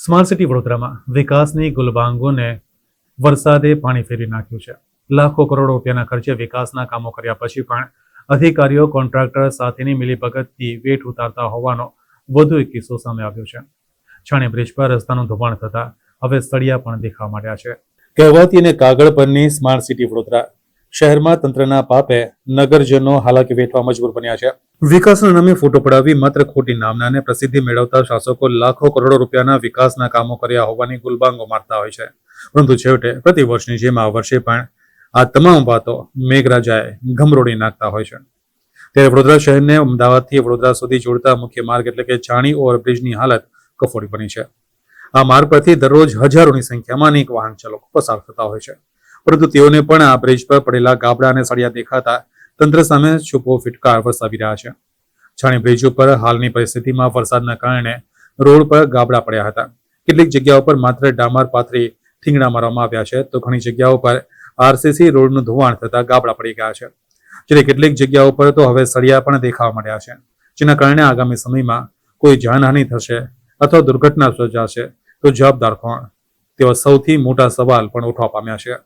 Smart city વડોદરામાં વિકાસની ગુલબાંગોને વરસાદે પાણી ફેરવી નાખ્યું છે. લાખો કરોડો રૂપિયાના ખર્ચે વિકાસના કામો કર્યા પછી પણ અધિકારીઓ કોન્ટ્રાક્ટર સાથેની મિલીભગતથી વેઠ ઉતારતા હોવાનો વધુ એક કિસ્સો સામે આવ્યો છે. છાણી બ્રિજ પર રસ્તાનું ધોવાણ થતા હવે સળિયા પણ દેખાવા માંડ્યા છે. કહેવાતી અને કાગળ પરની સ્માર્ટ સિટી વડોદરા શહેરમાં તંત્રના પાપે નગરજનો હાલાકી વેઠવા મજબૂર બન્યા છે. વિકાસના નામે ફોટો પડાવી માત્ર ખોટી નામના અને પ્રસિદ્ધિ મેળવતા શાસકો લાખો કરોડો રૂપિયાના વિકાસના કામો કર્યા હોવાની ગુલબાંગો મારતા હોય છે. પરંતુ છેવટે પ્રતિવર્ષની જેમ આ વર્ષે પણ આ તમામ વાતો મેઘરાજાએ ગમરોડી નાખતા હોય છે. ત્યારે વડોદરા શહેરને અમદાવાદથી વડોદરા સુધી જોડતા મુખ્ય માર્ગ એટલે કે છાણી ઓવરબ્રિજની હાલત કફોડી બની છે. આ માર્ગ પરથી દરરોજ હજારોની સંખ્યામાં અનેક વાહન ચાલકો પસાર થતા હોય છે. પરંતુ તેઓને પણ આ બ્રિજ પર પડેલા ગાબડા અને સળિયા દેખાતા તંત્ર સામે છૂપો ફિટકાર વરસાવી રહ્યા છે. છાણી બ્રિજ ઉપર હાલની પરિસ્થિતિમાં વરસાદના કારણે રોડ પર ગાબડા પડ્યા હતા. કેટલીક જગ્યાઓ પર માત્ર ડામર પાથરી ઠીંગણા મારવામાં આવ્યા છે, તો ઘણી જગ્યાઓ પર આરસીસી રોડનું ધોવાણ થતા ગાબડા પડી ગયા છે. જ્યારે કેટલીક જગ્યાઓ પર તો હવે સળિયા પણ દેખાવા મળ્યા છે, જેના કારણે આગામી સમયમાં કોઈ જાનહાનિ થશે અથવા દુર્ઘટના સર્જાશે તો જવાબદાર કોણ, તેવા સૌથી મોટા સવાલ પણ ઉઠવા પામ્યા છે.